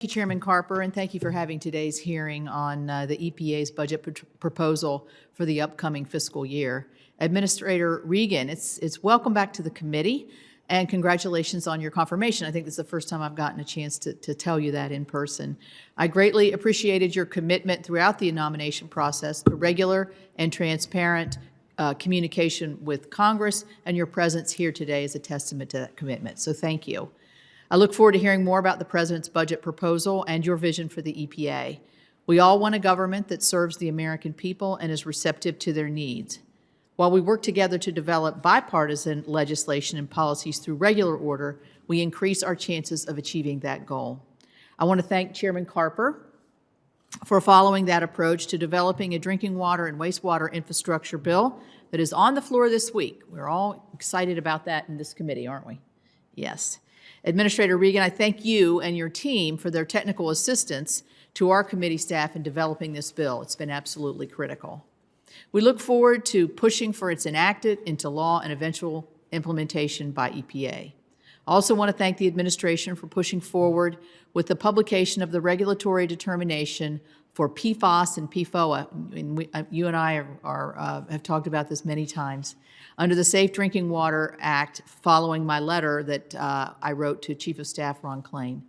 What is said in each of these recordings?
Thank you, Chairman Carper, and thank you for having today's hearing on the EPA's budget proposal for the upcoming fiscal year. Administrator Regan, it's welcome back to the committee, and congratulations on your confirmation. I think this is the first time I've gotten a chance to tell you that in person. I greatly appreciated your commitment throughout the nomination process to regular and transparent communication with Congress, and your presence here today is a testament to that commitment, so thank you. I look forward to hearing more about the President's budget proposal and your vision for the EPA. We all want a government that serves the American people and is receptive to their needs. While we work together to develop bipartisan legislation and policies through regular order, we increase our chances of achieving that goal. I want to thank Chairman Carper for following that approach to developing a drinking water and wastewater infrastructure bill that is on the floor this week. We're all excited about that in this committee, aren't we? Yes. Administrator Regan, I thank you and your team for their technical assistance to our committee staff in developing this bill. It's been absolutely critical. We look forward to pushing for its enacted into law and eventual implementation by EPA. I also want to thank the administration for pushing forward with the publication of the regulatory determination for PFAS and PFOA. And you and I have talked about this many times. Under the Safe Drinking Water Act, following my letter that I wrote to Chief of Staff Ron Klain.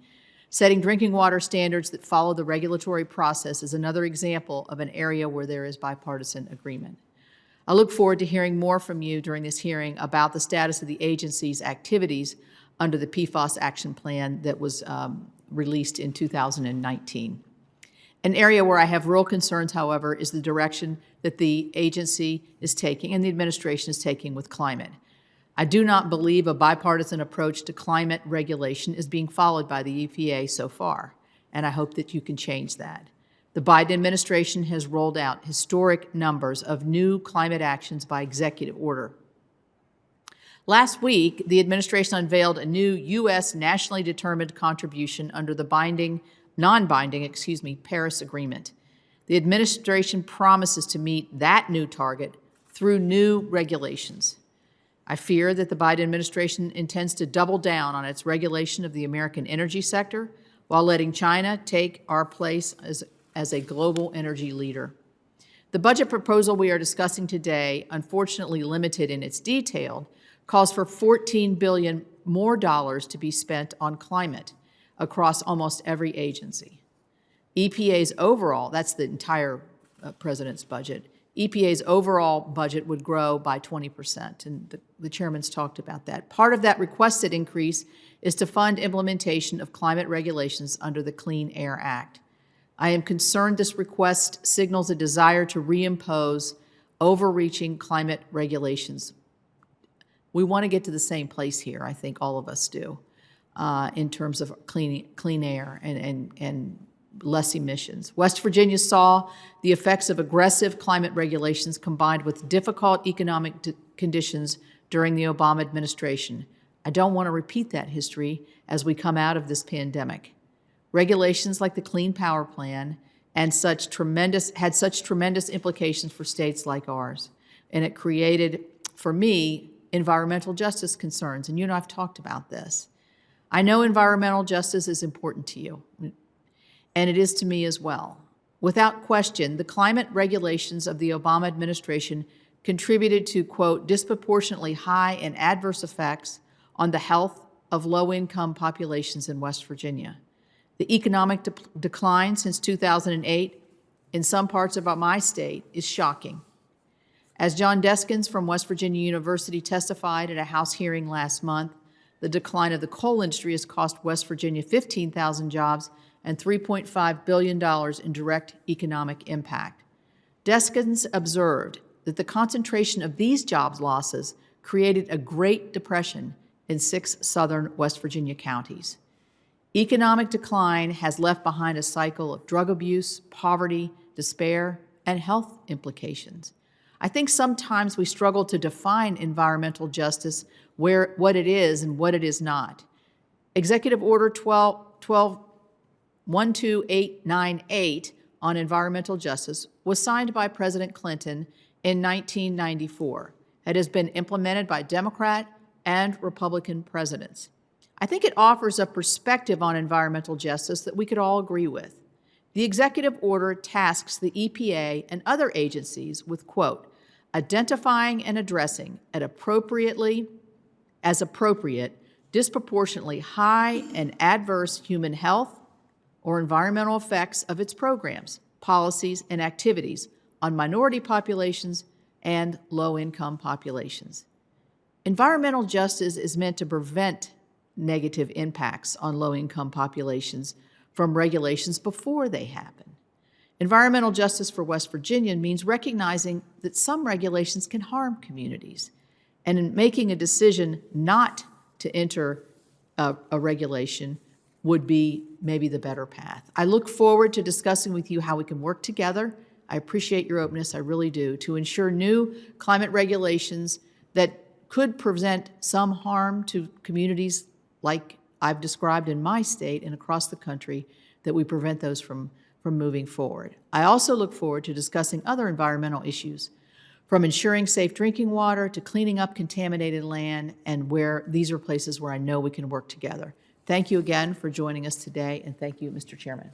Setting drinking water standards that follow the regulatory process is another example of an area where there is bipartisan agreement. I look forward to hearing more from you during this hearing about the status of the agency's activities under the PFAS action plan that was released in 2019. An area where I have real concerns, however, is the direction that the agency is taking and the administration is taking with climate. I do not believe a bipartisan approach to climate regulation is being followed by the EPA so far, and I hope that you can change that. The Biden administration has rolled out historic numbers of new climate actions by executive order. Last week, the administration unveiled a new U.S. nationally determined contribution under the non-binding, Paris Agreement. The administration promises to meet that new target through new regulations. I fear that the Biden administration intends to double down on its regulation of the American energy sector while letting China take our place as a global energy leader. The budget proposal we are discussing today, unfortunately limited in its detail, calls for $14 billion more dollars to be spent on climate across almost every agency. EPA's overall, that's the entire President's budget, EPA's overall budget would grow by 20%, and the chairman's talked about that. Part of that requested increase is to fund implementation of climate regulations under the Clean Air Act. I am concerned this request signals a desire to reimpose overreaching climate regulations. We want to get to the same place here, I think all of us do, in terms of clean air and less emissions. West Virginia saw the effects of aggressive climate regulations combined with difficult economic conditions during the Obama administration. I don't want to repeat that history as we come out of this pandemic. Regulations like the Clean Power Plan had such tremendous implications for states like ours, and it created, for me, environmental justice concerns, and you and I have talked about this. I know environmental justice is important to you, and it is to me as well. Without question, the climate regulations of the Obama administration contributed to, quote, disproportionately high and adverse effects on the health of low-income populations in West Virginia. The economic decline since 2008 in some parts of my state is shocking. As John Deskins from West Virginia University testified at a House hearing last month, the decline of the coal industry has cost West Virginia 15,000 jobs and $3.5 billion in direct economic impact. Deskins observed that the concentration of these jobs losses created a Great Depression in 6 southern West Virginia counties. Economic decline has left behind a cycle of drug abuse, poverty, despair, and health implications. I think sometimes we struggle to define environmental justice, what it is and what it is not. Executive Order 12898 on environmental justice was signed by President Clinton in 1994. It has been implemented by Democrat and Republican presidents. I think it offers a perspective on environmental justice that we could all agree with. The executive order tasks the EPA and other agencies with, quote, identifying and addressing as appropriate, disproportionately high and adverse human health or environmental effects of its programs, policies, and activities on minority populations and low-income populations. Environmental justice is meant to prevent negative impacts on low-income populations from regulations before they happen. Environmental justice for West Virginia means recognizing that some regulations can harm communities, and in making a decision not to enter a regulation would be maybe the better path. I look forward to discussing with you how we can work together. I appreciate your openness, I really do, to ensure new climate regulations that could present some harm to communities like I've described in my state and across the country, that we prevent those from moving forward. I also look forward to discussing other environmental issues, from ensuring safe drinking water to cleaning up contaminated land, and where these are places where I know we can work together. Thank you again for joining us today, and thank you, Mr. Chairman.